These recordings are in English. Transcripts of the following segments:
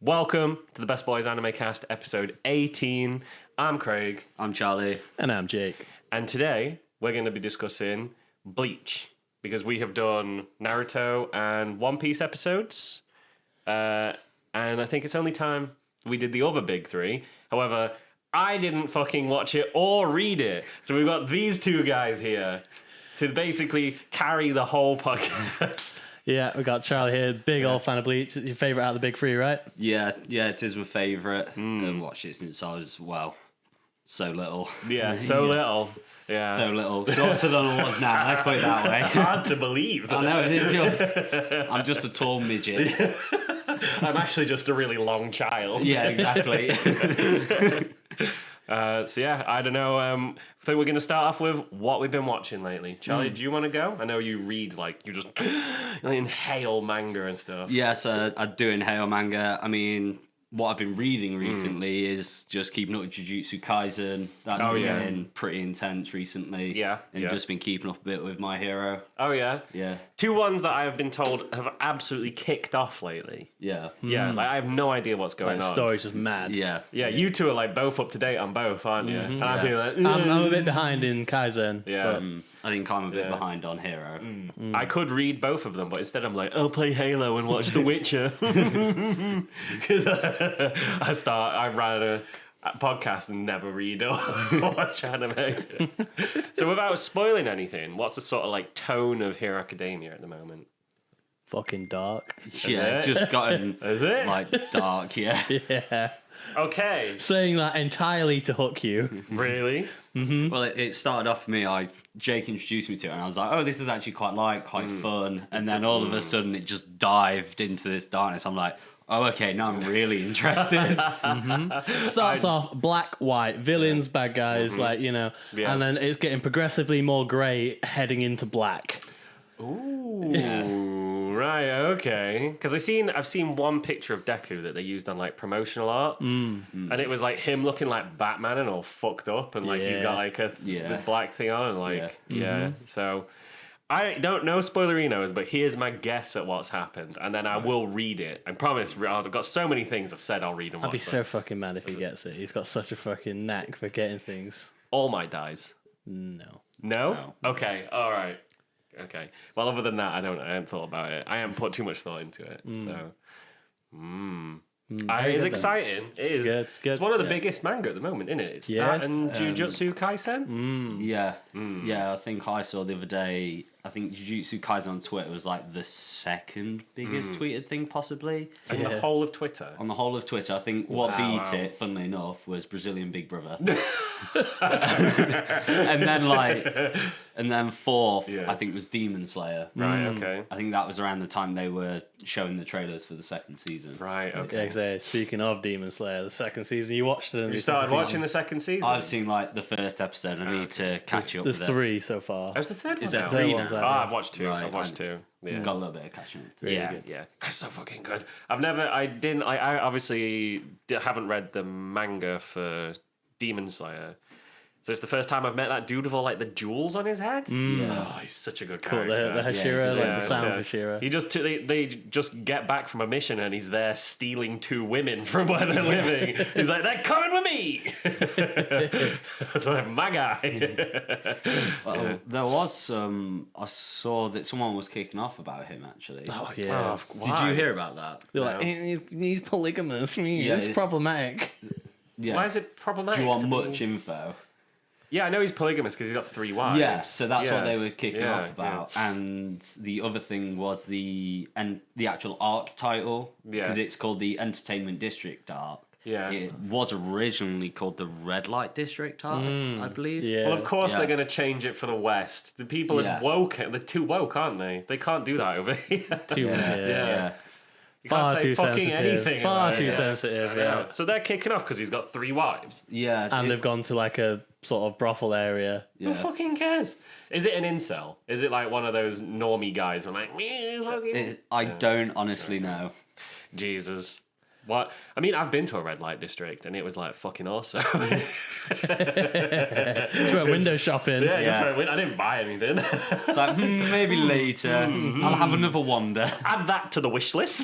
Welcome to the Best Boys Anime Cast, episode 18. I'm Craig. I'm Charlie. And I'm Jake. And today, we're going to be discussing Bleach, because we have done Naruto and One Piece episodes. And I think it's only time we did the other big three. However, I didn't fucking watch it or read it. So we've got these two guys here to basically carry the whole podcast. Yeah, we got Charlie here, big old fan of Bleach. Your favourite out of the big three, right? Yeah, it is my favourite. I've watched it since I was, so little. Yeah, so little. Yeah. So little. Shorter than I was now, let's put it that way. Hard to believe. I know, it is just... I'm just a tall midget. I'm actually just a really long child. Yeah, exactly. So yeah, I don't know. I think we're going to start off with what we've been watching lately. Charlie, do you want to go? I know you read, you just inhale manga and stuff. Yeah, so I do inhale manga. I mean, what I've been reading recently is just keeping up with Jujutsu Kaisen. That's been getting pretty intense recently. Yeah, And just been keeping up a bit with My Hero. Oh yeah? Yeah. Two ones that I have been told have absolutely kicked off lately. Yeah. Yeah, I have no idea what's going on. The story's just mad. Yeah. Yeah, you two are both up to date on both, aren't you? And I'm being like, I'm a bit behind in Kaizen. yeah. I think I'm a bit behind on Hero. I could read both of them, but instead I'm like, I'll play Halo and watch The Witcher. I ran a podcast and never read or watch anime. So without spoiling anything, what's the sort of tone of Hero Academia at the moment? Fucking dark. Yeah, it's just gotten Is it? dark, yeah. Yeah. Okay. Saying that entirely to hook you. Really? Well, it started off for me, Jake introduced me to it, and I was like, oh, this is actually quite fun. And then all of a sudden, it just dived into this darkness. I'm like, oh, okay, now I'm really interested. Starts off black, white, villains, bad guys, Yeah. and then it's getting progressively more grey heading into black. Ooh, right, okay. Because I've seen one picture of Deku that they used on promotional art, and it was him looking like Batman and all fucked up, and he's got the black thing on, and So I don't know spoilerinos, but here's my guess at what's happened, and then I will read it. I promise. I've got so many things I've said I'll read and watch. I'd be so fucking mad if he gets it. He's got such a fucking knack for getting things. All Might dies. No. No? Okay. All right. Okay. Well, other than that, I haven't thought about it. I haven't put too much thought into it. So, it's exciting. It is. Good, it's good. It's one of the biggest manga at the moment, isn't it? It's that and Jujutsu Kaisen. Yeah. I think I saw the other day, I think Jujutsu Kaisen on Twitter was the second biggest tweeted thing, possibly. And the whole of Twitter. On the whole of Twitter, I think what beat it, funnily enough, was Brazilian Big Brother. and then fourth, I think, was Demon Slayer. Right, okay. I think that was around the time they were showing the trailers for the second season. Right, okay. Yeah, exactly. Speaking of Demon Slayer, the second season, you watched it. You started watching the second season? I've seen the first episode. I need to catch up with it. There's 3 so far. There's the third one. Is there now? 3 one's now? out. I've watched 2. Right, I've watched 2. Yeah. Got a little bit of catching up. Yeah. It's so fucking good. I obviously haven't read the manga for Demon Slayer. So it's the first time I've met that dude with all the jewels on his head. Oh, he's such a good Cool, character. the Hashira, the sound of Hashira. He just they just get back from a mission and he's there stealing 2 women from where they're living. He's like, they're coming with me. It's my guy. Well, there was some. I saw that someone was kicking off about him actually. Oh, yeah. Did you hear about that? They're like, he's polygamous. It's problematic. Yeah. Why is it problematic? Do you want much info? Yeah, I know he's polygamous because he's got 3 wives. Yeah, so that's what they were kicking off about. Yeah. And the other thing was the actual arc title, because it's called the Entertainment District arc. Yeah. It was originally called the Red Light District arc, I believe. Yeah. Well, of course they're going to change it for the West. The people are woke. They're too woke, aren't they? They can't do that over here. Yeah. You Far can't say too fucking sensitive. anything. Far about too it. sensitive, yeah. So they're kicking off because he's got 3 wives. Yeah. And they've gone to a sort of brothel area. Who fucking cares? Is it an incel? Is it one of those normie guys who are like, me fucking... I don't honestly know. Jesus. What? I mean, I've been to a red light district and it was like fucking awesome. Just went window shopping. Yeah. I didn't buy anything. It's like, maybe later. I'll have another wander. Add that to the wish list.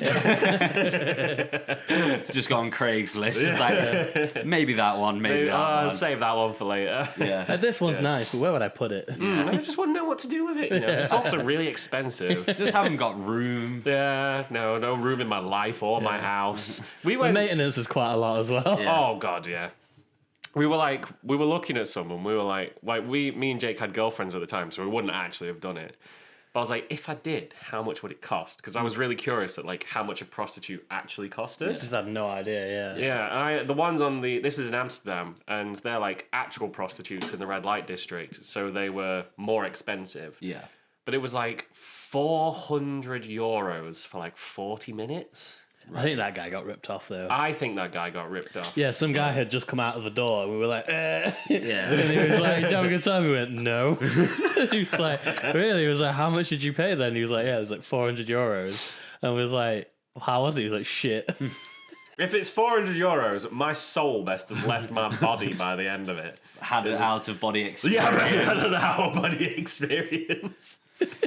Just got on Craigslist. It's like, maybe that one, maybe that one. Save that one for later. Yeah. This one's nice, but where would I put it? I just wouldn't know what to do with it. You know? It's also really expensive. Just haven't got room. Yeah, no room in my life or my house. We The went. maintenance is quite a lot as well. Yeah. Oh god, yeah. We were looking at someone. We were like, me and Jake had girlfriends at the time, so we wouldn't actually have done it. But I was like, if I did, how much would it cost? Because I was really curious at like how much a prostitute actually cost us. Just had no idea. Yeah, the ones on this was in Amsterdam, and they're like actual prostitutes in the red light district, so they were more expensive. Yeah. But it was like €400 for like 40 minutes. I think that guy got ripped off though. I think that guy got ripped off. Yeah, some guy had just come out of the door and we were like, Yeah. And he was like, "Did you have a good time?" We went, "No." He was like, "Really?" He was like, "How much did you pay then?" He was like, "Yeah, it was like €400." And we was like, "How was it?" He was like, "Shit." If it's €400, my soul best have left my body by the end of it. Had an out of body experience. Yeah, that's an out-of-body experience.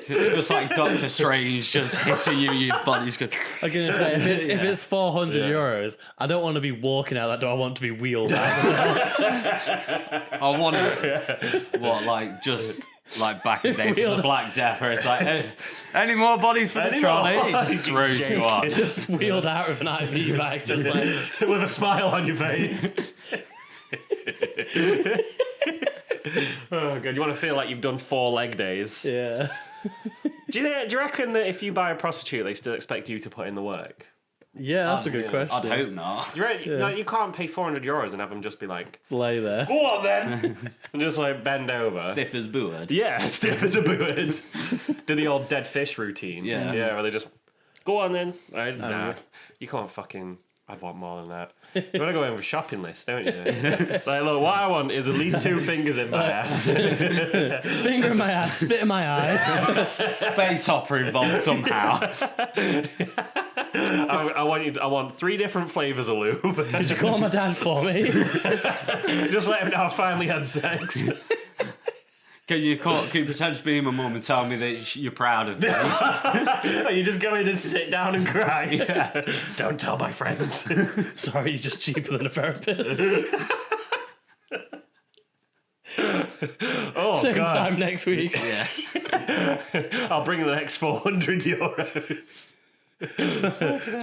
Just like Doctor Strange just hitting you, your body's going. I'm gonna say if it's €400, I don't want to be walking out that door. I want to be wheeled out. I want what, like, just like back in the days of the Black Death, where it's like, hey, any more bodies for the trolley? It just throws you off. Just wheeled out with an IV bag, just like With a smile on your face. Oh god, you want to feel like you've done 4 leg days. yeah. Do you reckon that if you buy a prostitute, they still expect you to put in the work? Yeah, that's a good question. I'd hope not. You can't pay €400 and have them just be like, Lay there. go on then, and just like bend over. Stiff as board. Yeah, stiff as a boot. Do the old dead fish routine. Yeah. Yeah, where they just, go on then. Nah, you can't fucking, I'd want more than that. You want to go in with a shopping list, don't you? Like, look, what I want is at least 2 fingers in my ass. Finger in my ass, spit in my eye. Space opera involved somehow. I want 3 different flavours of lube. Could you call my dad for me? Just let him know I finally had sex. Can you pretend to be my mum and tell me that you're proud of me? You just go in and sit down and cry. Yeah. Don't tell my friends. Sorry, you're just cheaper than a therapist. Oh, Same God. time next week. Yeah. I'll bring the next €400.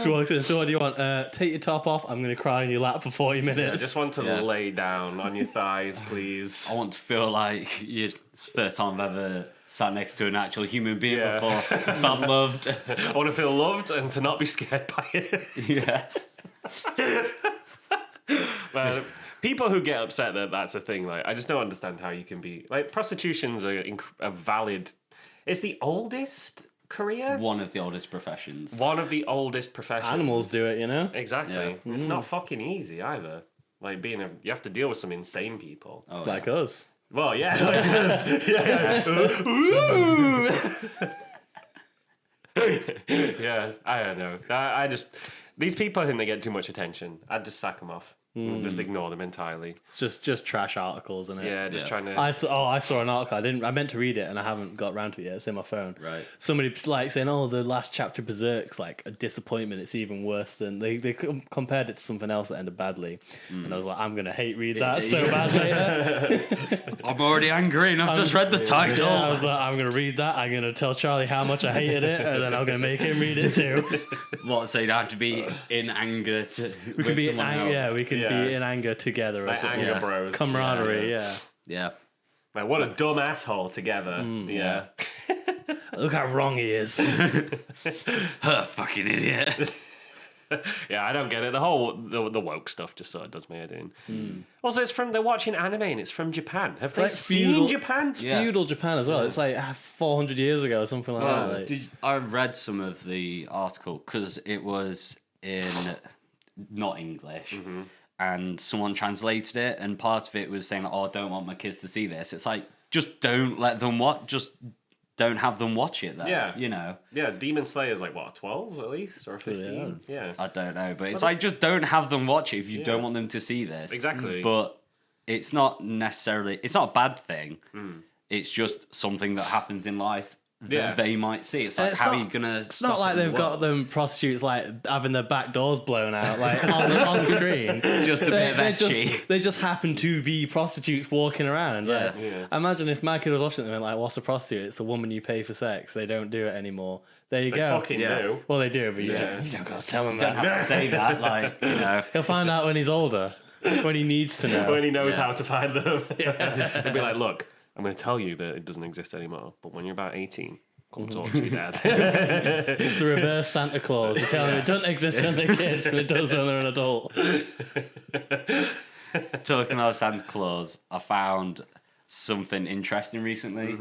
She walks in. So what do you want? Take your top off. I'm going to cry in your lap for 40 minutes. I just want to Yeah. lay down on your thighs, please. I want to feel like it's the first time I've ever sat next to an actual human being Yeah. before. Felt loved. I want to feel loved and to not be scared by it. Yeah. Man, people who get upset that that's a thing, like, I just don't understand how you can be like, prostitution's a valid. It's the oldest career. One of the oldest professions. One of the oldest professions. Animals do it, you know? Exactly. Yeah. It's not fucking easy either. Like you have to deal with some insane people. Oh, Like yeah. us. Well, yeah. Yeah, I don't know. I just these people, I think they get too much attention. I'd just sack them off. Just ignore them entirely. It's just trash articles, isn't it? Yeah, just Yeah. trying to. I saw an article. I meant to read it and I haven't got around to it yet. It's in my phone. Right. Somebody like saying, "Oh, the last chapter Berserk's like a disappointment. It's even worse than they compared it to something else that ended badly." And I was like, "I'm gonna hate read that so bad later." I'm already angry and I've just read the title. Yeah, I was like, "I'm gonna read that. I'm gonna tell Charlie how much I hated it, and then I'm gonna make him read it too." What, so you'd have to be in anger to We could be in someone anger. else? Yeah, we could Yeah. be in anger together. Like as it- anger yeah. bros. Camaraderie. Yeah. Yeah. Like, what a dumb asshole together. Yeah. Look how wrong he is. Her fucking idiot. Yeah, I don't get it. The whole the woke stuff just sort of does my head in. Also, they're watching anime and it's from Japan. Have they like seen feudal- Japan? Yeah. Feudal Japan as well. It's like 400 years ago or something like that. Like, I read some of the article because it was in not English, and someone translated it, and part of it was saying, "Oh, I don't want my kids to see this." It's like, just don't let them watch. Just don't have them watch it. Then, Yeah. you know. Yeah, Demon Slayer's like what, 12 at least or 15? Yeah. I don't know, but it's like just don't have them watch it if you Yeah. don't want them to see this. Exactly. But it's not necessarily. It's not a bad thing. It's just something that happens in life that they might see. It's like, how are you gonna? It's not like they've got them prostitutes like having their back doors blown out like on screen. Just a bit of etchy. They just happen to be prostitutes walking around. Like, imagine if my kid was watching them and like, what's a prostitute? It's a woman you pay for sex. They don't do it anymore. There you They go. fucking do. Well, they do, but you don't gotta tell him You don't that. have to say that, like, you know. He'll find out when he's older, when he needs to know. When he knows how to find them. He'll be like, look, I'm going to tell you that it doesn't exist anymore, but when you're about 18, come talk to your dad. It's the reverse Santa Claus. You're telling him it doesn't exist when they're kids and it does when they're an adult. Talking about Santa Claus, I found something interesting recently.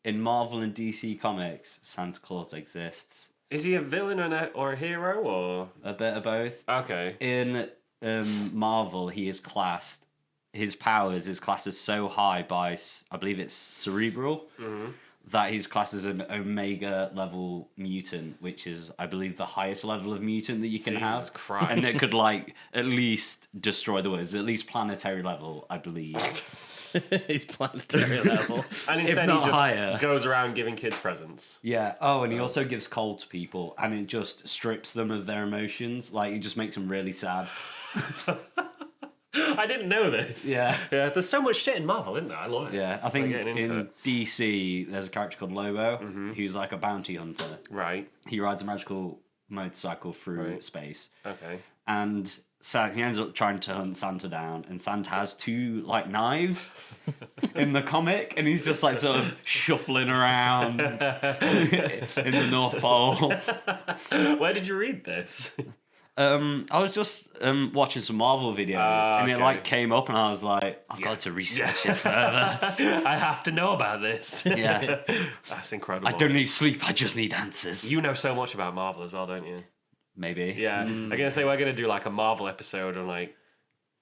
In Marvel and DC comics, Santa Claus exists. Is he a villain or a hero, or...? A bit of both. Okay. In Marvel, he is classed. His powers is classed as so high by, I believe it's Cerebral, that he's classed as an Omega level mutant, which is, I believe, the highest level of mutant that you can Jesus have. Christ. And it could, like, at least destroy the world. At least planetary level, I believe. He's planetary level. And instead not he just higher. goes around giving kids presents. Yeah. Oh, and he also gives cold to people, and it just strips them of their emotions. Like, it just makes them really sad. I didn't know this. Yeah. Yeah, there's so much shit in Marvel, isn't there? I love it. Yeah, I think getting into in it. DC, there's a character called Lobo, who's like a bounty hunter. Right. He rides a magical motorcycle through space. Okay. And so he ends up trying to hunt Santa down, and Santa has two like knives in the comic, and he's just like sort of shuffling around in the North Pole. Where did you read this? I was just watching some Marvel videos, and it okay. like came up, and I was like, I've got to research this further. I have to know about this. Yeah, That's incredible. I don't need sleep. I just need answers. You know so much about Marvel as well, don't you? Maybe. Yeah. I'm gonna say we're gonna do like a Marvel episode on like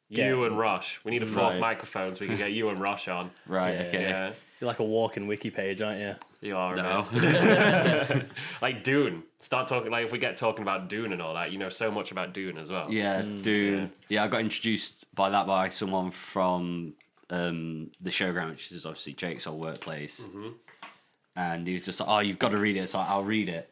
you and Rush. We need a fourth microphone so we can get you and Rush on. Right. Yeah. Okay. Yeah. You're like a walking wiki page, aren't you? You are, No. man. Like Dune. Start talking, like if we get talking about Dune and all that, you know so much about Dune as well. Yeah, dude. Yeah, I got introduced by someone from the Showground, which is obviously Jake's old workplace. And he was just like, "Oh, you've got to read it." So I'll read it.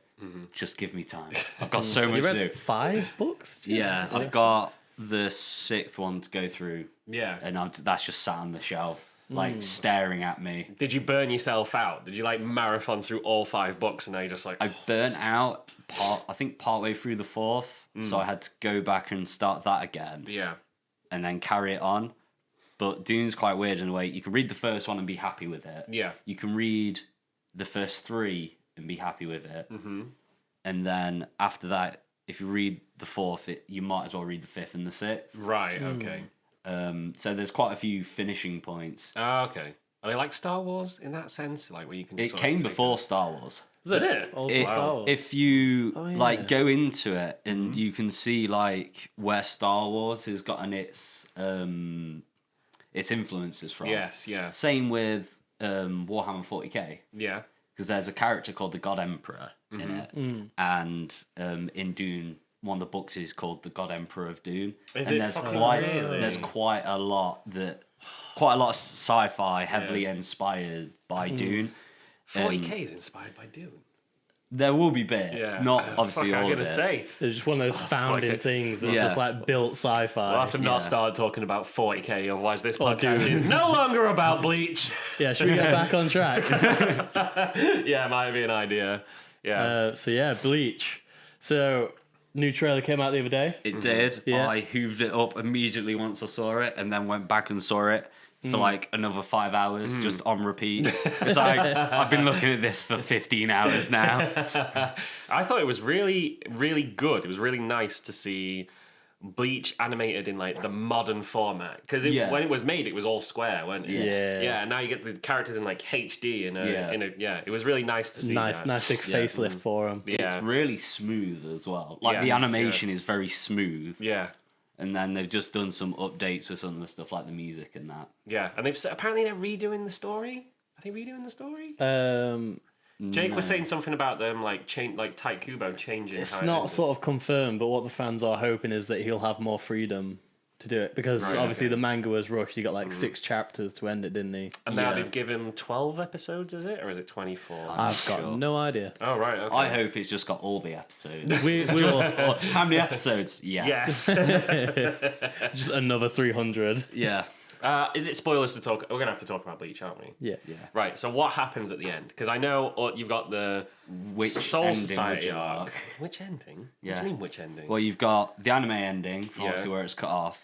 Just give me time. I've got so much You to read do. 5 books? Yeah, I've got the 6th one to go through, Yeah. and that's just sat on the shelf, like staring at me. Did you burn yourself out? Did you like marathon through all 5 books and now you're just like I burnt out partway through the 4th, so I had to go back and start that again, Yeah. and then carry it on. But Dune's quite weird in a way. You can read the first one and be happy with it. Yeah. You can read the first 3 and be happy with it. And then after that, if you read the 4th, you might as well read the 5th and the 6th. Right, okay. So there's quite a few finishing points. Okay. Are they like Star Wars in that sense? Like where you can just It sort of came take before Star Wars. Is it? Old It- Star Wars. If you yeah. like go into it and you can see like where Star Wars has gotten its influences from. Yes, yeah. Same with Warhammer 40k. Yeah. Because there's a character called the God Emperor in it, and in Dune, one of the books is called the God Emperor of Dune, Is and it there's fucking quite really? there's quite a lot of sci-fi heavily inspired by Dune. 40k is inspired by Dune. There will be bits, Yeah. not obviously Fuck, all I'm of gonna it. say. It's just one of those founding it. things that's Yeah. just like built sci-fi. We'll have to not start talking about 40k, otherwise this podcast is no longer about Bleach. Yeah, should we get back on track? Yeah, might be an idea. Yeah. So yeah, Bleach. So new trailer came out the other day. It did. Yeah. I hooved it up immediately once I saw it, and then went back and saw it for like another 5 hours just on repeat. It's like I've been looking at this for 15 hours now. I thought it was really, really good. It was really nice to see Bleach animated in like the modern format because when it was made, it was all square, wasn't it? Yeah. Yeah. And now you get the characters in like HD and it was really nice to see. Nice big facelift for him. Yeah. It's really smooth as well. Like the Yes, animation is very smooth. Yeah. And then they've just done some updates for some of the stuff like the music and that. Yeah. And apparently they're redoing the story. Are they redoing the story? Jake was saying something about them like Tyke Kubo changing. It's how it not ended. sort of confirmed, but what the fans are hoping is that he'll have more freedom to do it because obviously the manga was rushed. He got like 6 chapters to end it, didn't he? And now they've given 12 episodes, is it, or is it 24? I've got no idea. Oh right, okay. I hope it's just got all the episodes. We will How many episodes? Yes. just another 300. Yeah. Is it spoilers to talk? We're gonna have to talk about Bleach, aren't we? Yeah. Right. So what happens at the end? Because I know you've got the Which Soul ending would Society you arc. like? Which ending? Yeah. What do you mean which ending? Well, you've got the anime ending, obviously where it's cut off.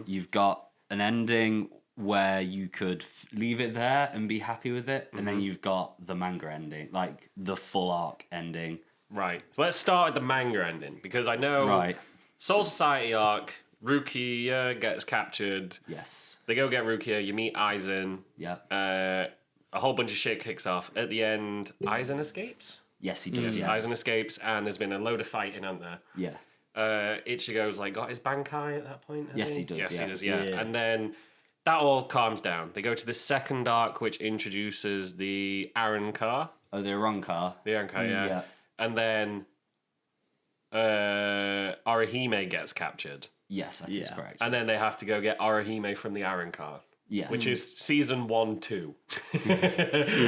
You've got an ending where you could leave it there and be happy with it, and then you've got the manga ending, like the full arc ending. Right. So let's start with the manga ending because I know Soul Society arc. Rukia gets captured. Yes. They go get Rukia. You meet Aizen. Yeah. A whole bunch of shit kicks off. At the end, Aizen escapes. Yes, he does. Yes. Aizen escapes, and there's been a load of fighting, hasn't there? Yeah. Ichigo's like got his Bankai at that point. Yes, he does. Yes, yeah. he does. Yeah. And then that all calms down. They go to the second arc, which introduces the Aaron car. Oh, the wrong car. The Aaron car, yeah. And then Orihime gets captured. Yes, that is correct. And then they have to go get Orihime from the Aaron car. Yes. Which is season 1-2.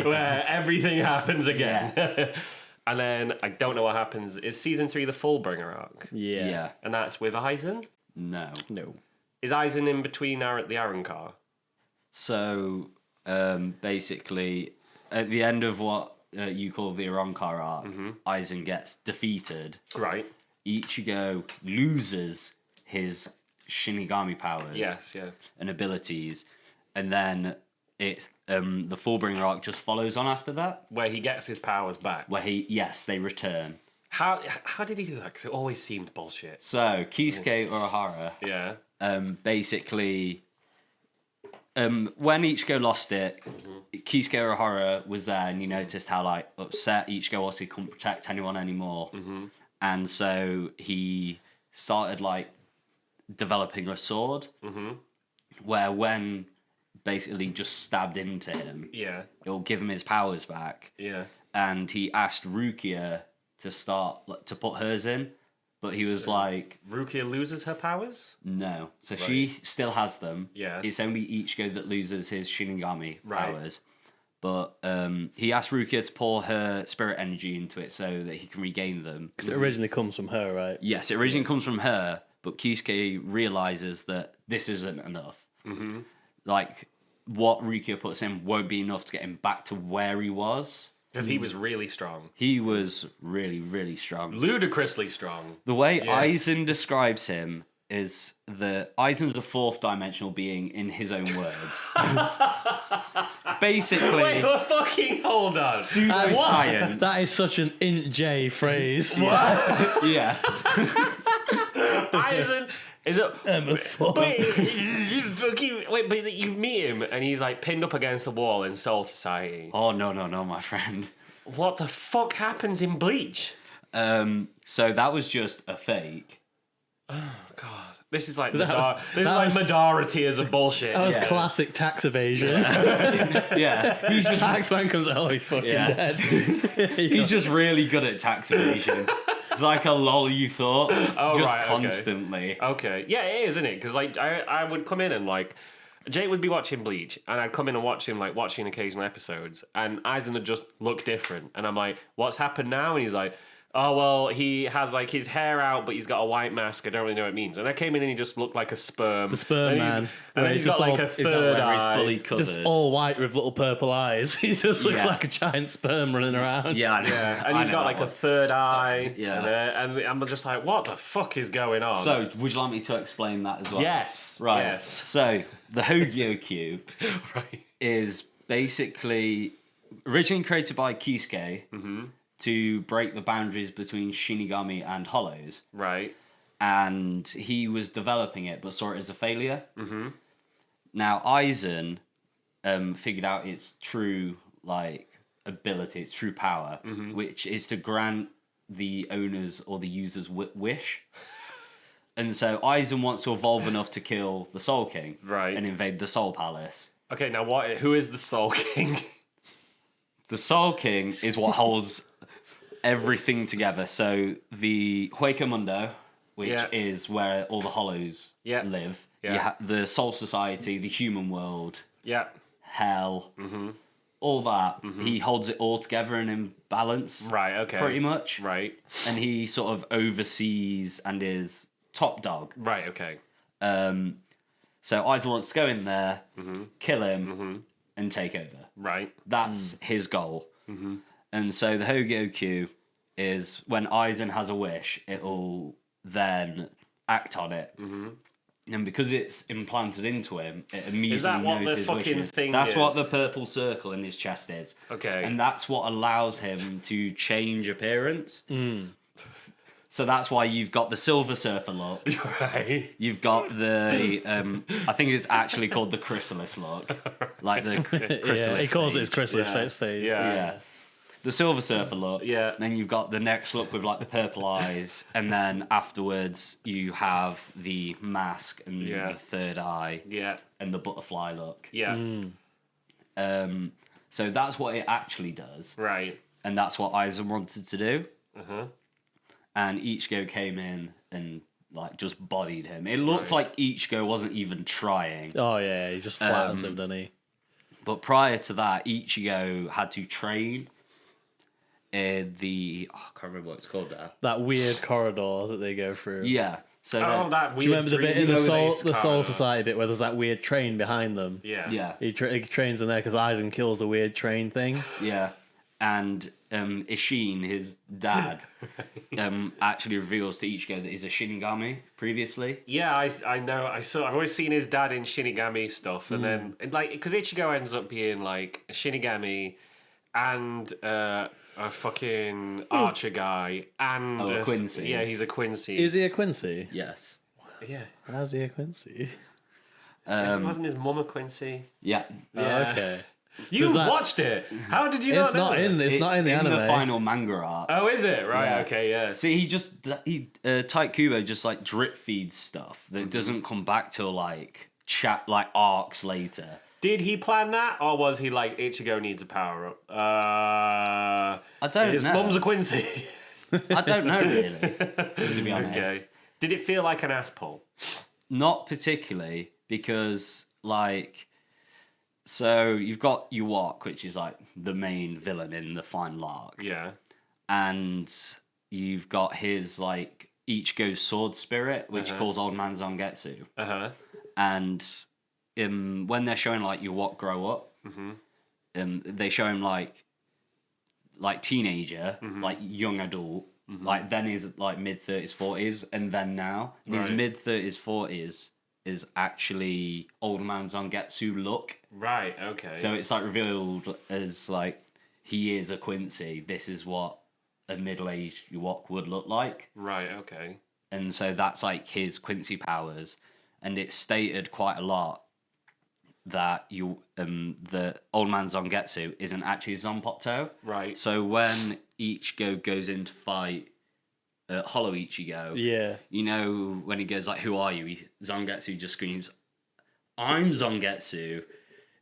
Where everything happens again. And then I don't know what happens. Is season 3 the Fullbringer arc? Yeah. And that's with Aizen? No. Is Aizen in between the Aaron car? So, basically, at the end of what you call the Ironkar arc, Aizen gets defeated. Right. Ichigo loses his Shinigami powers. Yes, and abilities, and then it's the Fullbringer arc just follows on after that, where he gets his powers back. where they return. How did he do that? Because it always seemed bullshit. So Kisuke Urahara, basically, when Ichigo lost it, Kisuke Urahara was there, and you noticed how like upset Ichigo was. He couldn't protect anyone anymore, and so he started like developing a sword, where when basically just stabbed into him, it'll give him his powers back. And he asked Rukia to put hers in, but he was like, Rukia loses her powers? No. So she still has them. Yeah. It's only Ichigo that loses his Shinigami powers. But he asked Rukia to pour her spirit energy into it so that he can regain them. Because it originally comes from her, right? Yes, it originally comes from her, but Kisuke realizes that this isn't enough. Like, what Rukia puts in won't be enough to get him back to where he was. Because he was really strong. He was really, really strong. Ludicrously strong. The way Aizen describes him is that Aizen's a fourth dimensional being in his own words. Basically, Wait, fucking hold on. Pseudoscience. That is such an int J phrase. Yeah. Aizen is it? Emma Ford. But you meet him and he's like pinned up against the wall in Soul Society. Oh no, my friend. What the fuck happens in Bleach? So that was just a fake. Oh god, this is like That Madara tiers of bullshit. That was classic tax evasion. Yeah. He's just Taxman comes out, oh, he's fucking dead. he's just really good at tax evasion. It's like a lol you thought. Oh, just right, constantly. Okay. Yeah, it is, isn't it? Because like I would come in and like Jake would be watching Bleach, and I'd come in and watch him like watching occasional episodes, and Aizen would just look different, and I'm like, "What's happened now?" And he's like, "Oh well, he has like his hair out, but he's got a white mask. I don't really know what it means." And I came in and he just looked like a sperm. The sperm man. And then he's got like a Is that third where eye. he's fully covered? Just all white with little purple eyes. He just looks like a giant sperm running around. Yeah, I know. Yeah, and I he's know got that like one. a third eye. Yeah. And I'm just like, what the fuck is going on? So, would you like me to explain that as well? yes. Right. Yes. So, the Hogyo Right. is basically originally created by Kisuke to break the boundaries between Shinigami and Hollows. Right. And he was developing it, but saw it as a failure. Now, Aizen figured out its true ability, its true power, which is to grant the owners or the users wish. And so Aizen wants to evolve enough to kill the Soul King, Right. and invade the Soul Palace. Okay, now who is the Soul King? The Soul King is what holds everything together. So the Hueco Mundo, which is where all the Hollows live. Yeah. The Soul Society, the human world, Yeah. hell, all that. He holds it all together and in balance. Right, okay. Pretty much. Right. And he sort of oversees and is top dog. Right, okay. So Aizen wants to go in there, kill him, and take over. Right. That's his goal. And so the Hogyoku is when Aizen has a wish, it'll then act on it. And because it's implanted into him, it immediately Is that what knows the his fucking wishes. thing That's is? what the purple circle in his chest is. Okay. And that's what allows him to change appearance. So that's why you've got the Silver Surfer look. Right. You've got the, I think it's actually called the Chrysalis look. Like the Chrysalis he calls it his stage. Chrysalis stage. Yeah. The Silver Surfer look. Yeah. Then you've got the next look with like the purple eyes. And then afterwards you have the mask and the third eye. Yeah. And the butterfly look. Yeah. So that's what it actually does. Right. And that's what Aizen wanted to do. And Ichigo came in and like just bodied him. It looked like Ichigo wasn't even trying. Oh yeah, he just flattens him, doesn't he? But prior to that, Ichigo had to train in the... I can't remember what it's called now. That weird corridor that they go through. Yeah. So Oh, that Do weird. you remember the bit in the Soul corridor. Society bit where there's that weird train behind them? Yeah. Yeah. He trains in there because Aizen kills the weird train thing. Yeah. And Ishin, his dad, actually reveals to Ichigo that he's a Shinigami previously. Yeah, I know. I've always seen his dad in Shinigami stuff, and then like because Ichigo ends up being like a Shinigami and a fucking archer guy and a Quincy. Yeah, he's a Quincy. Is he a Quincy? Yes. Yeah. How's he a Quincy? Wasn't his mum a Quincy? Yeah. Yeah. Oh, okay. You is that- watched it. How did you It's not know not that? in. It's not in the anime. the final manga art. Oh, is it? Right. Yeah. Okay. Yeah. See, Tite Kubo just like drip feeds stuff that doesn't come back till like arcs later. Did he plan that, or was he like Ichigo needs a power up? I don't His know. mum's a Quincy. I don't know really, to be honest. Okay. Did it feel like an ass pull? Not particularly, because like, so you've got Yuwok, which is like the main villain in the final arc, Yeah. and you've got his like Ichigo's sword spirit, which he calls Old Man Zangetsu, and when they're showing like Yuwok grow up, they show him like teenager, like young adult, like then he's like mid-30s, 40s, and then now his mid-30s, 40s is actually Old Man Zangetsu look. Right. Okay. So it's like revealed as like he is a Quincy. This is what a middle-aged Yuwok would look like. Right. Okay. And so that's like his Quincy powers, and it's stated quite a lot that the Old Man Zangetsu isn't actually Zanpakuto. Right. So when Ichigo goes in to fight Hollow Ichigo, Yeah. you know when he goes like, "Who are you?" Zangetsu just screams, "I'm Zangetsu."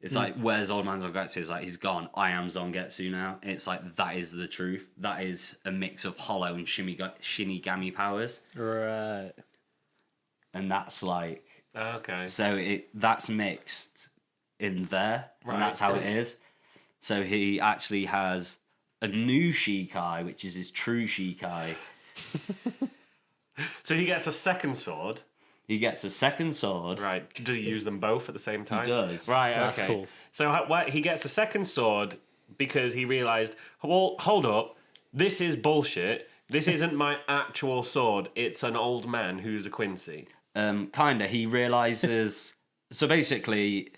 It's like, where's Old Man Zangetsu? It's like, he's gone. I am Zangetsu now. And it's like, that is the truth. That is a mix of Hollow and Shinigami powers. Right. And that's like, Okay. so that's mixed in there, and that's how it is. So he actually has a new Shikai, which is his true Shikai. So he gets a second sword. He gets a second sword. Right. Does he use them both at the same time? does. Right. That's okay. cool. So he gets a second sword because he realized, well, hold up, this is bullshit. This isn't my actual sword. It's an old man who's a Quincy. Kinda. He realizes. So basically,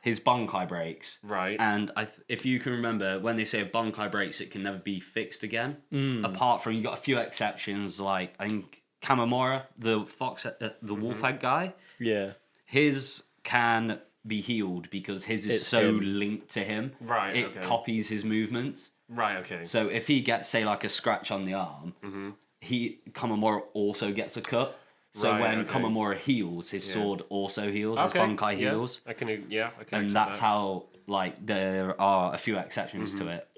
his Bankai breaks. Right. And if you can remember, when they say a Bankai breaks, it can never be fixed again. Apart from, you got a few exceptions, like I think Kamamura, the fox, the wolfhead guy. Yeah. His can be healed because his is It's so him. linked to him. Right, It okay. copies his movements. Right. Okay. So if he gets, say, like a scratch on the arm, Kamamura also gets a cut. So Right, when okay. Komamura heals, his sword also heals, his Bankai heals. I can And accept that's that. how, like, there are a few exceptions to it.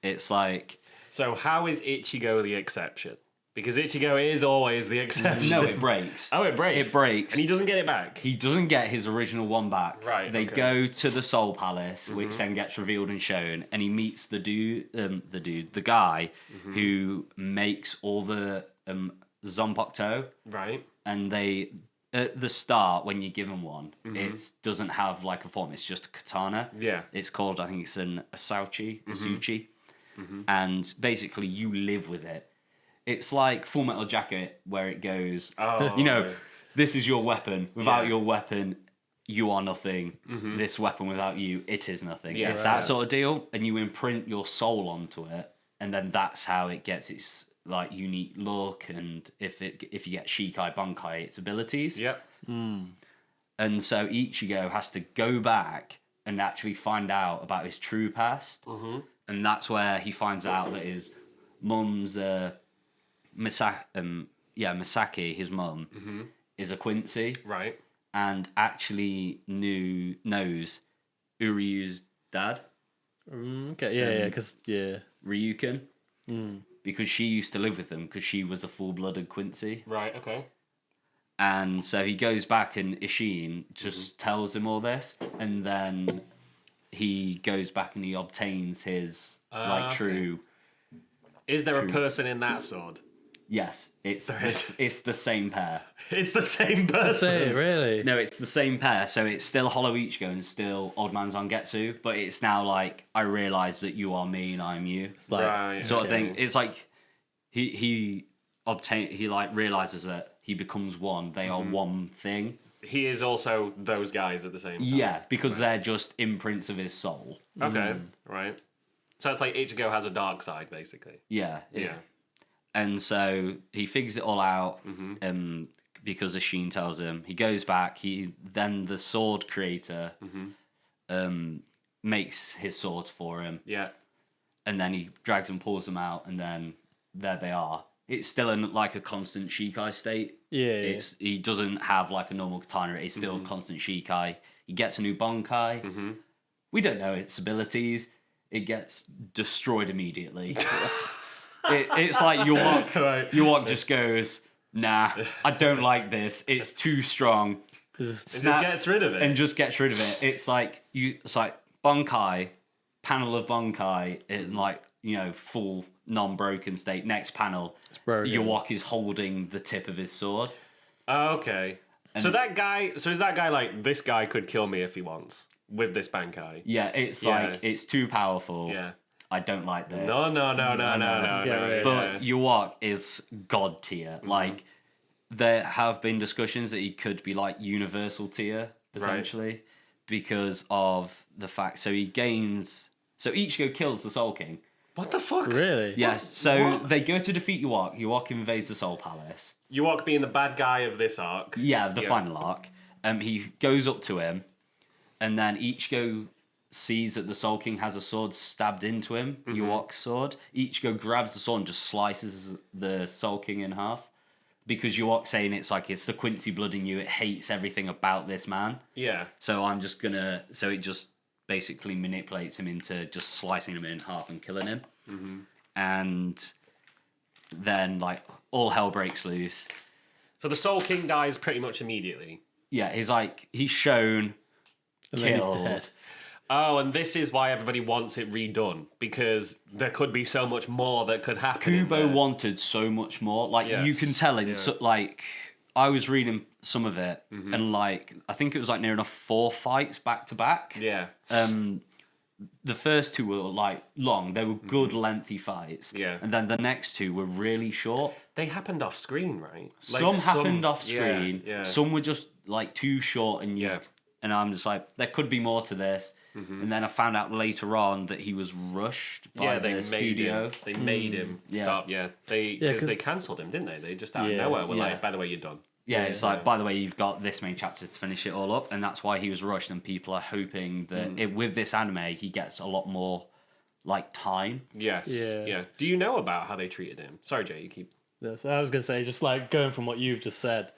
It's like... So how is Ichigo the exception? Because Ichigo is always the exception. No, it breaks. Oh, it breaks. It breaks. And he doesn't get it back. He doesn't get his original one back. Right, They okay. go to the Soul Palace, which then gets revealed and shown, and he meets the guy who makes all the Zanpakuto, Right. and they at the start when you give him one, it doesn't have like a form. It's just a katana. Yeah. It's called, I think it's an Asuchi, and basically you live with it. It's like Full Metal Jacket, where it goes, Oh, you know, right. this is your weapon. Without Yeah. your weapon, you are nothing. This weapon without you, it is nothing. Yeah, It's right. that sort of deal, and you imprint your soul onto it, and then that's how it gets its like unique look, and if you get Shikai Bankai, its abilities. Yep. And so Ichigo has to go back and actually find out about his true past, and that's where he finds out that his mum's Misaki, his mum, is a Quincy, Right. and actually knows Uryu's dad, Okay, yeah, because Ryukin, because she used to live with him because she was a full-blooded Quincy. Right. Okay. And so he goes back and Ishin just tells him all this, and then he goes back and he obtains his okay. true. Is there True. a person in that sword? Yes, it's the same pair. It's the same person. say it really. No, it's the same pair, so it's still Hollow Ichigo and still Old Man Zangetsu, but it's now like, I realise that you are me and I'm you. Like, Right. Sort of okay. thing. It's like he like realises that he becomes one. They are one thing. He is also those guys at the same time. Yeah, because they're just imprints of his soul. Okay. Right. So it's like Ichigo has a dark side, basically. Yeah. Yeah. And so he figures it all out because Ishin tells him. He goes back. Then the sword creator makes his swords for him, Yeah. and then he drags and pulls them out, and then there they are. It's still in like a constant Shikai state. Yeah. He doesn't have like a normal katana. It's still constant Shikai. He gets a new Bankai. We don't know its abilities. It gets destroyed immediately. It's like your walk. Right. Your walk just goes, nah, I don't like this. It's too strong. It just gets rid of it. And just gets rid of it. It's like Bankai, panel of Bankai in like, full non-broken state. Next panel, broken. your walk is holding the tip of his sword. Oh, okay. So is that guy like, this guy could kill me if he wants with this Bankai? Yeah, it's Yeah. like, it's too powerful. Yeah. I don't like this. No. Yeah, But Yuwak is god tier. Like, there have been discussions that he could be like universal tier, potentially, because of the fact. So he gains. So Ichigo kills the Soul King. What the fuck? Really? Yes, so What? they go to defeat Yuwak. Yuwak invades the Soul Palace. Yuwak being the bad guy of this arc. Yeah, the final arc. He goes up to him, and then Ichigo sees that the Soul King has a sword stabbed into him, Yuwak's sword. Ichigo grabs the sword and just slices the Soul King in half. Because Yuwak's saying it's the Quincy blood in you, it hates everything about this man. Yeah. So so it just basically manipulates him into just slicing him in half and killing him. And then, like, all hell breaks loose. So the Soul King dies pretty much immediately. Yeah, he's shown, And then he's killed. dead. Oh, and this is why everybody wants it redone, because there could be so much more that could happen. in Kubo there. wanted so much more. Like, you Yes, can tell in, yeah. like, I was reading some of it, and, like, I think it was, like, near enough 4 fights back to back. Yeah. The first 2 were, like, long. They were good, lengthy fights. Yeah. And then the next 2 were really short. They happened off screen, right? Like, Some happened off screen. Yeah. Some were just, like, too short, and Yeah. And I'm just like, there could be more to this. And then I found out later on that he was rushed by Yeah, the they made studio. him. They made him Yeah. stop. Yeah, because 'cause- they cancelled him, didn't they? They just out of Yeah, nowhere were yeah. like, "By the way, you're done." Yeah, it's like, by the way, you've got this many chapters to finish it all up, and that's why he was rushed. And people are hoping that with this anime, he gets a lot more, like, time. Yes. Yeah. Yeah. Do you know about how they treated him? Sorry, Jay. You keep. Yeah, so I was going to say, just like going from what you've just said,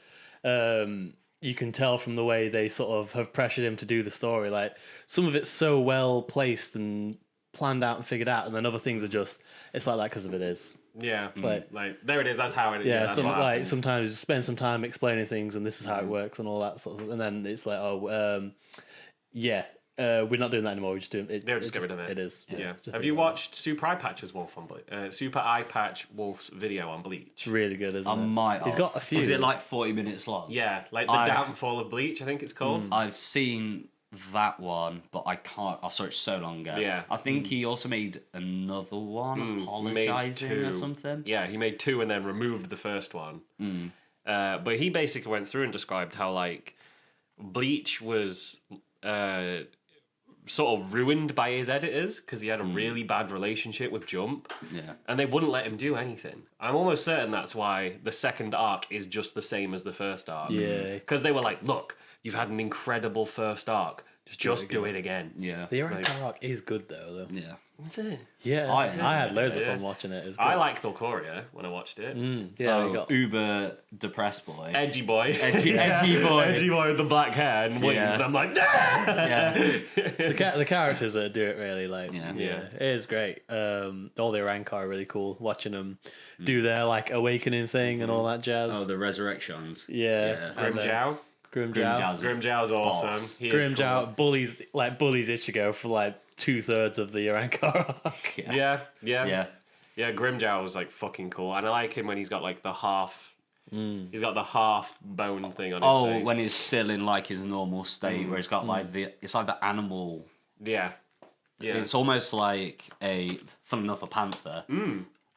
you can tell from the way they sort of have pressured him to do the story. Like some of it's so well placed and planned out and figured out, and then other things are just it's like that because of it is. Yeah, Like- like there it is. That's how it is. Yeah, that's some what like happens. sometimes you spend some time explaining things, and this is how it works, and all that sort of, and then it's like, we're not doing that anymore. We're just doing it. They'll just get rid of it. It is. Yeah. just Have do you that. watched Super Eye Patch's Super Eye Patch Wolf's video on Bleach? It's really good, isn't I it? might. He's have. got a few. Is it like 40 minutes long? Yeah, like the I- downfall of Bleach, I think it's called. I've seen that one, but I can't. I saw it so long ago. Yeah. I think he also made another one, apologizing or two. something. Yeah, he made 2 and then removed the first one. But he basically went through and described how like Bleach was sort of ruined by his editors because he had a really bad relationship with Jump. Yeah. And they wouldn't let him do anything. I'm almost certain that's why the second arc is just the same as the first arc. Yeah. Because they were like, look, you've had an incredible first arc. Just do it again. Yeah. The Orange arc is good though. Yeah. That's it. Yeah, I- I had loads of yeah. fun watching it. It was I good. liked Ulcoria when I watched it. Yeah, we Oh, got uber depressed boy. Edgy boy. Edgy boy. Edgy boy with the black hair and wings. Yeah. And I'm like, Yeah. the characters that do it really like. Yeah. Yeah, it is great. All the Arankar are really cool. Watching them do their like awakening thing and all that jazz. Oh, the resurrections. Yeah, Grim Jow. Grim Grim Jow. Jow's Grim Jow's awesome. boss. He is Grim cool. Jow bullies Ichigo for like 2/3 of the Arankar arc. Yeah. Yeah. Yeah, Grimjow was like fucking cool, and I like him when he's got like the half. He's got the half bone thing on his Oh, face. when he's still in like his normal state, where he's got like it's like the animal. Yeah, yeah. It's almost like fun enough, a panther,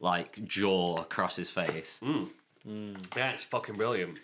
like jaw across his face. Yeah, it's fucking brilliant.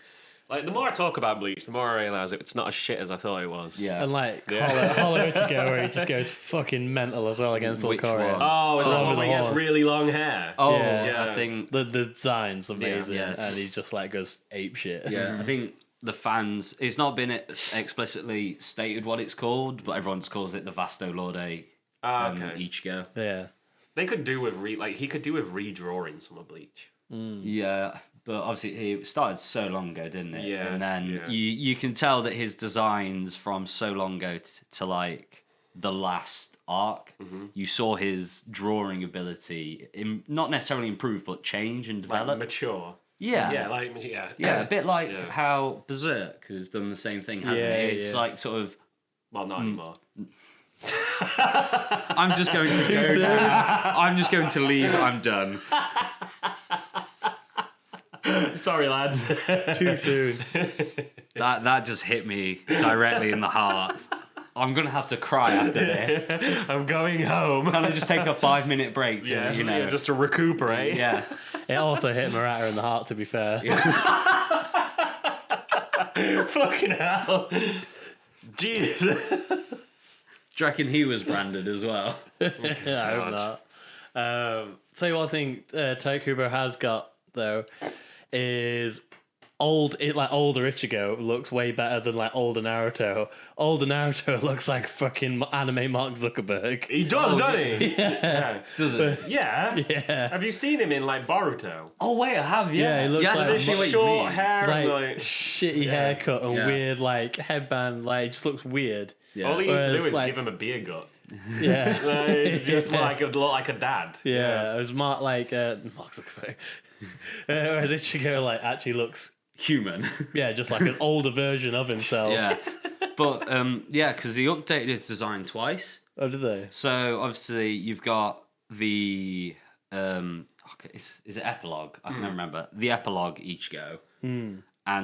Like the more I talk about Bleach, the more I realise it's not as shit as I thought it was. Yeah. And like Yeah. Hollow Ichigo, where he just goes fucking mental as well against Which Ulcoria. one? Oh, is that Along one with where the he has horse. really long hair? Oh, Yeah. I think. The design's amazing, Yeah. and he just like goes ape shit. Yeah, I think the fans. It's not been explicitly stated what it's called, but everyone just calls it the Vasto Lorde. Okay. Ichigo. yeah. They could do with he could do with redrawing some of Bleach. Yeah, but obviously it started so long ago, didn't it? Yeah, And then yeah. you can tell that his designs from so long ago to like the last arc, you saw his drawing ability not necessarily improve, but change and Like develop. mature. Yeah. Yeah, A bit like Yeah. how Berserk has done the same thing, hasn't Yeah, it? It's yeah. like sort of. Well, not anymore. I'm just going to go. soon. I'm just going to leave. I'm done. Sorry, lads. Too soon. That just hit me directly in the heart. I'm gonna have to cry after this. I'm going home. Can I just take a 5-minute break to, Yes, you know? yeah, just to recuperate. Yeah. It also hit Murata in the heart, to be fair. Fucking hell. Jesus. Do you reckon he was branded as well? I hope not. Tell you one thing Taikubo has got, though, is older Ichigo looks way better than like older Naruto. Older Naruto looks like fucking anime Mark Zuckerberg. He does, doesn't he? Yeah. Does it? Yeah. Yeah. Have you seen him in like Boruto? Oh wait, I have. Yeah, he looks like- I With see what you short mean. hair Like, and like. shitty haircut and Yeah. weird like headband, like just looks weird. Yeah. All he needs to Whereas, do is like- give him a beer gut. Yeah. Like, just look like a dad. Yeah, it was Mark Zuckerberg. Whereas Ichigo like actually looks Human. just like an older version of himself. Yeah. But yeah, because he updated his design twice. Oh, did they? So obviously you've got the okay, is it epilogue? I can never remember. The epilogue each go. And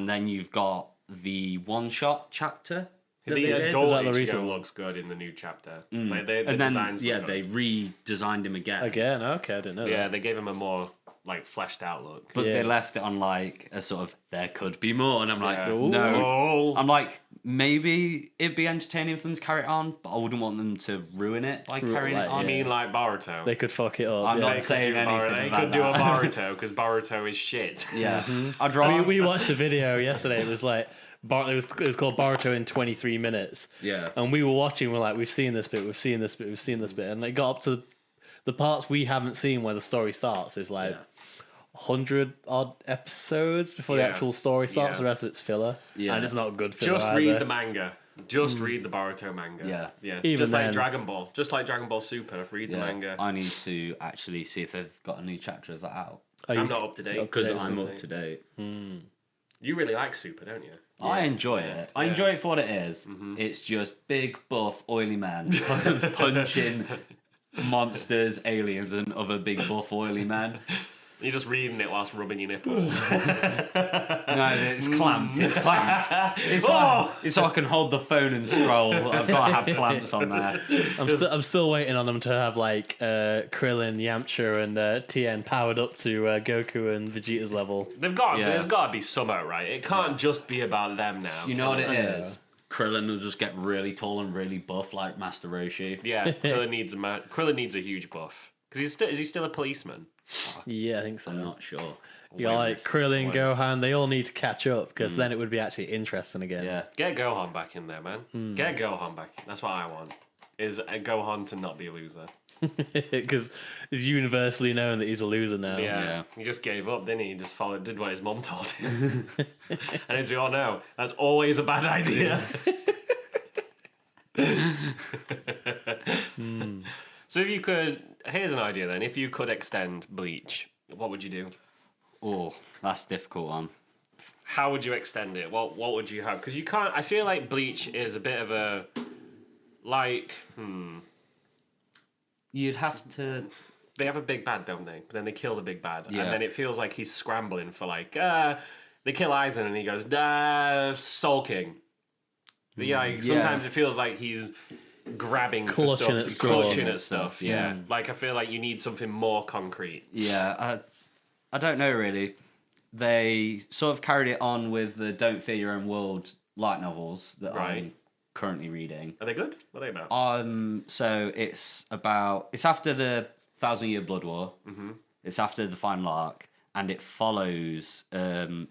then you've got the one-shot chapter. that The they did. adult Is that the Ichigo recent one? looks good in the new chapter. Like, the And then designs look good. they redesigned him again. Again, okay, I didn't know Yeah, that. they gave him a more like fleshed out look. But Yeah. they left it on like a sort of there could be more, and I'm like, Yeah. no. Oh. I'm like, maybe it'd be entertaining for them to carry it on, but I wouldn't want them to ruin it by carrying like, it on. I mean, like Boruto. They could fuck it up. I'm yeah. not They could saying do anything They about could do a that. Boruto because Boruto is shit. Yeah, I'd I rather. mean, we watched a video yesterday. It was like it was called Boruto in 23 minutes. Yeah. And we were watching. We're like, we've seen this bit, we've seen this bit, we've seen this bit, and it got up to the parts we haven't seen where the story starts. Is like, Yeah. 100 odd episodes before the Yeah. actual story starts. Yeah. The rest of it's filler, Yeah. and it's not good filler. Just either. read the manga. Just read the Boruto manga. Yeah. Yeah. Even just like then- Dragon Ball. Just like Dragon Ball Super. Read the Yeah, manga. I need to actually see if they've got a new chapter of that out. Are I'm you- not up to date. Because Today's I'm the up to date. You really like Super, don't you? I enjoy it. I Yeah. enjoy it for what it is. It's just big, buff, oily men punching monsters, aliens, and other big, buff, oily men. You're just reading it whilst rubbing your nipples. No, it's clamped. It's clamped. It's so I can hold the phone and scroll. I've got to have clamps on there. I'm still waiting on them to have like Krillin, Yamcha, and Tien powered up to Goku and Vegeta's level. They've got. Yeah. There's got to be something, right? It can't just be about them now. You know what it I know. is? Krillin will just get really tall and really buff like Master Roshi. Yeah, Krillin needs a huge buff because is he still a policeman? Yeah, I think so. I'm not sure. Yeah, like Krillin, Wait. Gohan, they all need to catch up because then it would be actually interesting again. Yeah. Get Gohan back in there, man. Get Gohan back. That's what I want. Is a Gohan to not be a loser. Because it's universally known that he's a loser now. Yeah. He just gave up, didn't he? He just did what his mom told him. And as we all know, that's always a bad idea. So if you could, here's an idea then. If you could extend Bleach, what would you do? Oh, that's a difficult one. How would you extend it? What would you have? Because you can't. I feel like Bleach is a bit of a You'd have to. They have a big bad, don't they? But then they kill the big bad, Yeah. and then it feels like he's scrambling for they kill Aizen, and he goes sulking. But yeah, like, sometimes it feels like he's grabbing for Clutching stuff, at straws. clutching at stuff. Yeah, like I feel like you need something more concrete. Yeah, I don't know really. They sort of carried it on with the Don't Fear Your Own World light novels that Right. I'm currently reading. Are they good? What are they about? So it's after the 1,000-Year Blood War. Mm-hmm. It's after the final arc, and it follows Shihagi.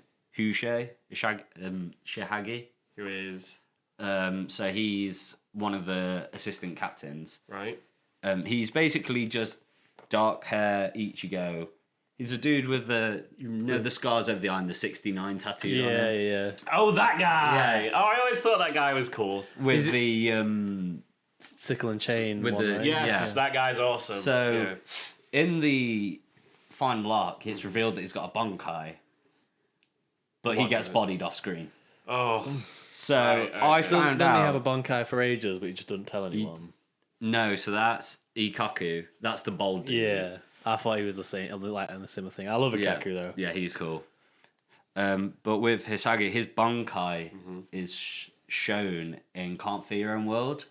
Who is So he's one of the assistant captains. right? He's basically just dark hair Ichigo. He's a dude with the scars over the eye and the 69 tattooed on Yeah, him. yeah. Oh, that guy! Yeah. Oh, I always thought that guy was cool. With the Sickle and chain. With one, the- right? Yes, Yeah. that guy's awesome. So yeah. in the final arc, it's revealed that he's got a Bankai, but he What gets is it? bodied off screen. Oh, So Right, I okay. found Didn't he out. have a Bankai for ages, but he just didn't tell anyone? No, so that's Ikaku. That's the bold dude. Yeah, I thought he was the same, like a similar thing. I love Yeah. Ikaku though. Yeah, he's cool. But with Hisagi, his Bankai is shown in Can't Fear Your Own World.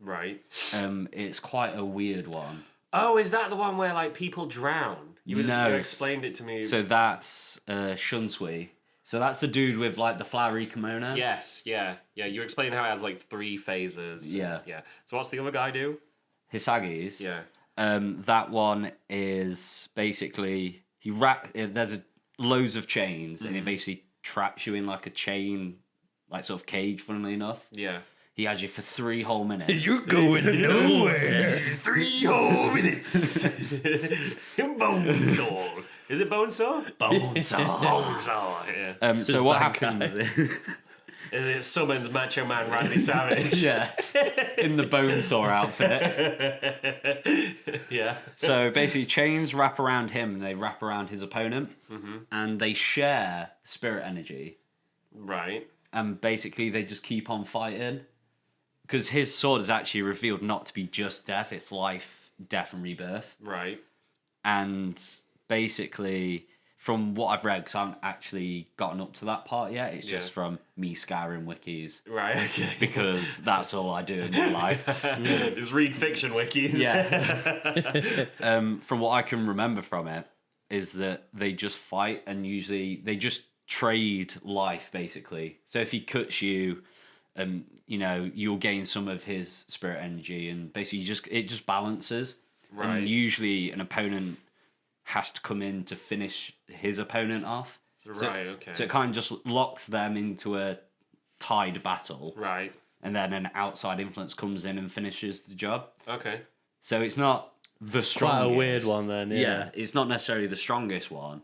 right. It's quite a weird one. Oh, is that the one where like people drown? You No. explained it to me. So that's Shunsui. So that's the dude with like the flowery kimono. yes, yeah. You explained how it has like 3 phases. Yeah. yeah. So what's the other guy do? Hisagi's. Yeah. That one is basically there's loads of chains and it basically traps you in like a chain, like sort of cage. Funnily enough, Yeah. he has you for 3 whole minutes. going nowhere. 3 whole minutes. Bonesaw. Is it Bonesaw? Bonesaw. Bonesaw. Yeah. So what Bankai. happens? And it summons Macho Man Randy Savage. Yeah, in the Bonesaw outfit. Yeah. So basically, chains wrap around him, and they wrap around his opponent, and they share spirit energy. Right. And basically, they just keep on fighting. Because his sword is actually revealed not to be just death; it's life, death, and rebirth. Right. And basically, from what I've read, because I haven't actually gotten up to that part yet, it's just Yeah. from me scouring wikis. Right. Okay. Because that's all I do in my life. Just read fiction wikis. Yeah. From what I can remember from it, is that they just fight and usually they just trade life, basically. So if he cuts you, you'll gain some of his spirit energy, and basically it just balances. Right. And usually an opponent has to come in to finish his opponent off. Right. Okay. So it kind of just locks them into a tied battle, Right. and then an outside influence comes in and finishes the job. Okay. So it's not the Quite strongest. a weird one then. Yeah. Yeah, it's not necessarily the strongest one,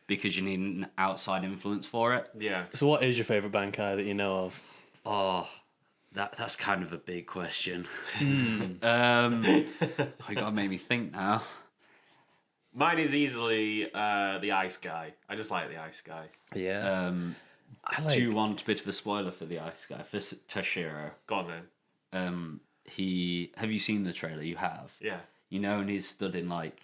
Because you need an outside influence for it. Yeah. So, what is your favorite Bankai that you know of? Oh, that's kind of a big question. Hmm. You gotta make me think now. Mine is easily the ice guy. I just like the ice guy. Yeah. I like. Do you want a bit of a spoiler for the ice guy? For Toshiro. Go on then. Have you seen the trailer? You have. Yeah. You know, and he's stood in like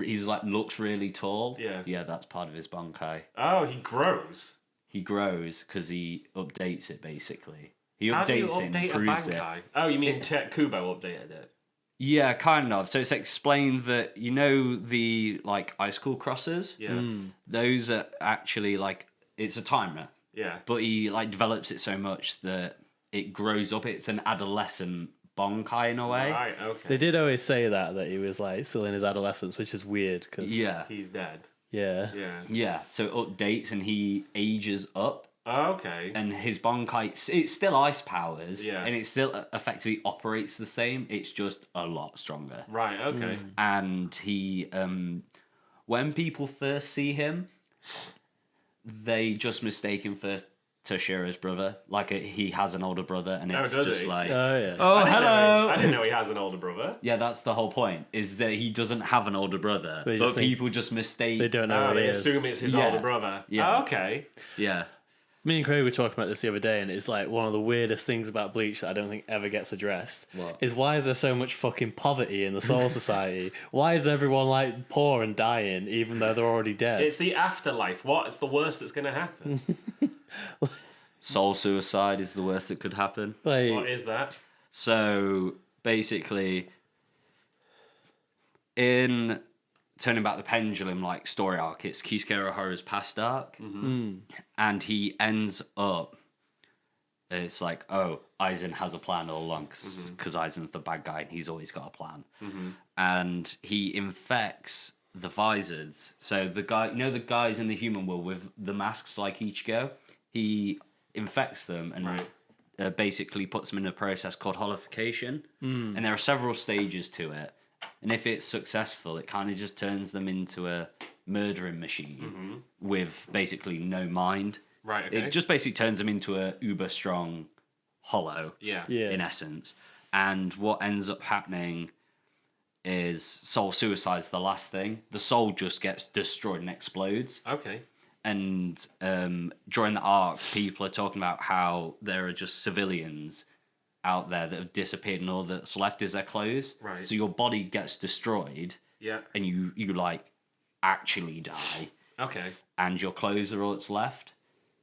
he's like looks really tall. Yeah. Yeah, that's part of his Bankai. Oh, he grows. He grows because he updates it basically. He How do you updates it and update a improves it. Bankai? Oh, you mean Kubo updated it? Yeah, kind of. So it's explained that you know the like icicle crossers. Yeah. Those are actually like it's a timer, Yeah. but he like develops it so much that it grows up. It's an adolescent Bankai in a way. Right. Okay. They did always say that he was like still in his adolescence, which is weird. Cause, Yeah, He's dead. Yeah. Yeah. yeah. So it updates and he ages up. Okay. And his Bankai, it's still ice powers, Yeah. and it still effectively operates the same. It's just a lot stronger. Right. Okay. And he, when people first see him, they just mistake him for Toshiro's brother. Like he has an older brother, and it's does just he? like, Oh yeah. oh I hello. didn't know he has an older brother. Yeah, that's the whole point. Is that he doesn't have an older brother, They but just think- people just mistake. They don't know Oh, who he they is. assume it's his Yeah. older brother. Yeah. Oh, okay. Yeah. Me and Craig were talking about this the other day, and it's like one of the weirdest things about Bleach that I don't think ever gets addressed. What? Is why is there so much fucking poverty in the Soul Society? Why is everyone like poor and dying even though they're already dead? It's the afterlife. What's the worst that's going to happen? Soul suicide is the worst that could happen. like, What is that? So basically, in turning back the pendulum, like story arc, it's Kisuke Ohara's past arc, and he ends up. It's like, oh, Aizen has a plan all along because Aizen's the bad guy and he's always got a plan, and he infects the Visors. So the guy, you know, the guys in the human world with the masks like Ichigo, he infects them and. Right. Basically puts them in a process called holification, and there are several stages to it. And if it's successful, it kind of just turns them into a murdering machine with basically no mind. Right. Okay. It just basically turns them into a uber strong hollow, yeah. yeah. in essence. And what ends up happening is soul suicide's the last thing. The soul just gets destroyed and explodes. Okay. And during the arc, people are talking about how there are just civilians out there that have disappeared, and all that's left is their clothes. Right. So your body gets destroyed, Yeah. and you like actually die, Okay. and your clothes are all that's left.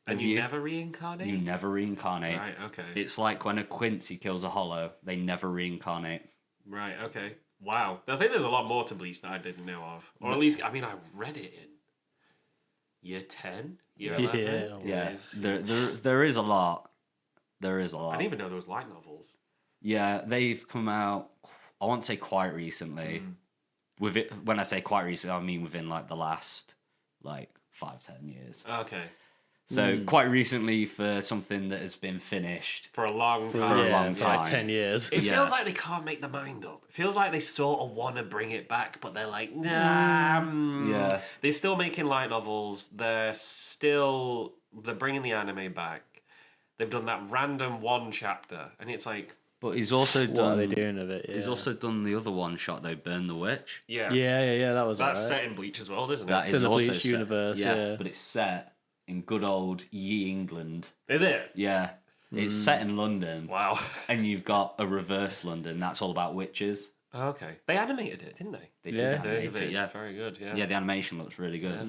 And of you never reincarnate? you never reincarnate. Right. Okay. It's like when a Quincy kills a Hollow; they never reincarnate. Right. Okay. Wow. I think there's a lot more to Bleach that I didn't know of, or at least I mean I read it in year 10, year 11. Yeah, Yes. there is a lot. There is a lot. I didn't even know there was light novels. Yeah, they've come out. I won't say quite recently. With it, when I say quite recently, I mean within like the last like 5-10 years. Okay. So quite recently for something that has been finished. For a long For time. a long for like time. 10 years. It Yeah. feels like they can't make their mind up. It feels like they sort of want to bring it back, but they're like, nah. Yeah. They're still making light novels. They're bringing the anime back. They've done that random one chapter, and it's like, But he's also What done. are they doing with it? Yeah. He's also done the other one shot though, Burn the Witch. yeah, Yeah, that was that's alright. set in Bleach as well, isn't That it? It's is in the also Bleach set, universe, yeah. But it's set in good old Ye England. Is it? Yeah. It's set in London. Wow. And you've got a reverse London. That's all about witches. Okay. They animated it, didn't they? They Yeah. did There is a animate bit. it, yeah. It's very good. Yeah. Yeah, the animation looks really good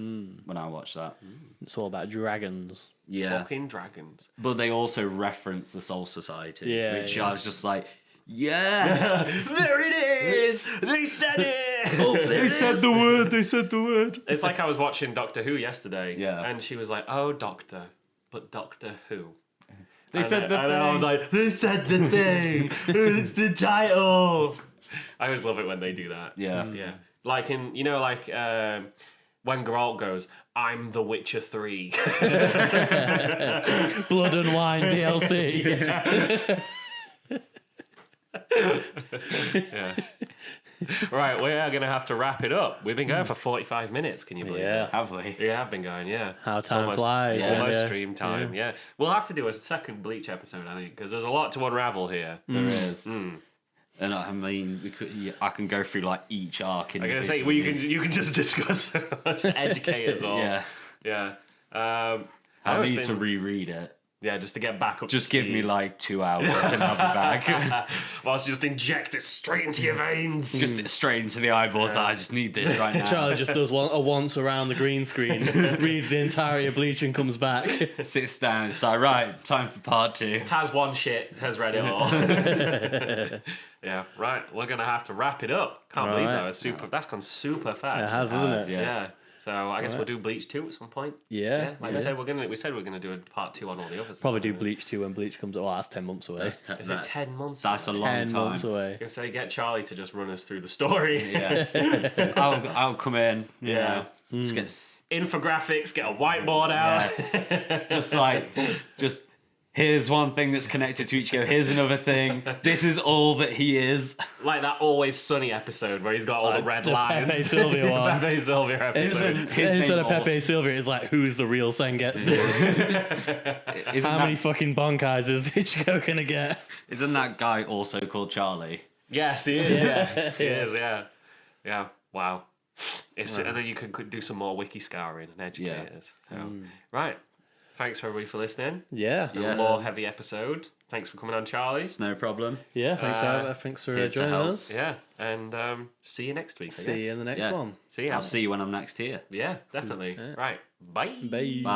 when I watched that. It's all about dragons. Yeah. Fucking dragons. But they also reference the Soul Society, Yeah, which yeah. I was just like, yes! There it is! They said it! Oh, they said the word, they said the word. It's like I was watching Doctor Who yesterday. Yeah. And she was like, oh, Doctor. But Doctor Who? They said the and I was like, they said the thing! It's the title! I always love it when they do that. Yeah. Yeah. Like in, you know, like when Geralt goes, I'm the Witcher 3. Blood and Wine DLC. Yeah. Right, we are going to have to wrap it up. We've been going for 45 minutes, can you believe Yeah. it? Have we? We have been going, yeah. How It's time flies. Almost yeah. stream time, yeah. We'll have to do a second Bleach episode, I think, because there's a lot to unravel here. There is. Mm. And I mean, I can go through like each arc. I'm going to say, well, you can just discuss educate us all. Yeah. Yeah. I need to reread it. Yeah, just to get back up. Just to give me speed. like 2 hours and I'll be back. Whilst just inject it straight into your veins. Just straight into the eyeballs. I just need this right now. Charlie just does a once around the green screen, reads the entirety of Bleach and comes back. Sits down. It's like, right, time for part 2. Has one shit, has read it all. Yeah, right. We're gonna have to wrap it up. Can't believe that was super. That's gone super fast. It has, isn't it? Yeah. So I guess we'll do Bleach 2 at some point. Yeah. Like we said, we said we're gonna do a part 2 on all the others. Probably do Bleach 2 when Bleach comes. Oh, that's 10 months away. Is it 10 months? That's a long 10 time. months away. I say get Charlie to just run us through the story. Yeah. I'll come in. You know, just get Infographics, get a whiteboard out. just here's one thing that's connected to each other. Here's another thing. This is all that he is. Like that Always Sunny episode where he's got all the red the lines. Pepe Sylvia The one. Pepe Sylvia episode. Instead of Pepe Sylvia, it's like, who's the real Sengetsu? How many fucking bonkais is Ichigo gonna get? Isn't that guy also called Charlie? Yes, he is. Yeah, he is. Yeah, yeah. Wow. And then you can do some more wiki scouring and educate us. So, right. Thanks for everybody for listening. Yeah. A more heavy episode. Thanks for coming on, Charlie. It's no problem. Yeah, thanks for here to joining help. us. Yeah, and see you next week. I See you guess. in the next Yeah. one. See ya. I'll see you when I'm next here. Yeah, definitely. Right. Bye. Bye. Bye.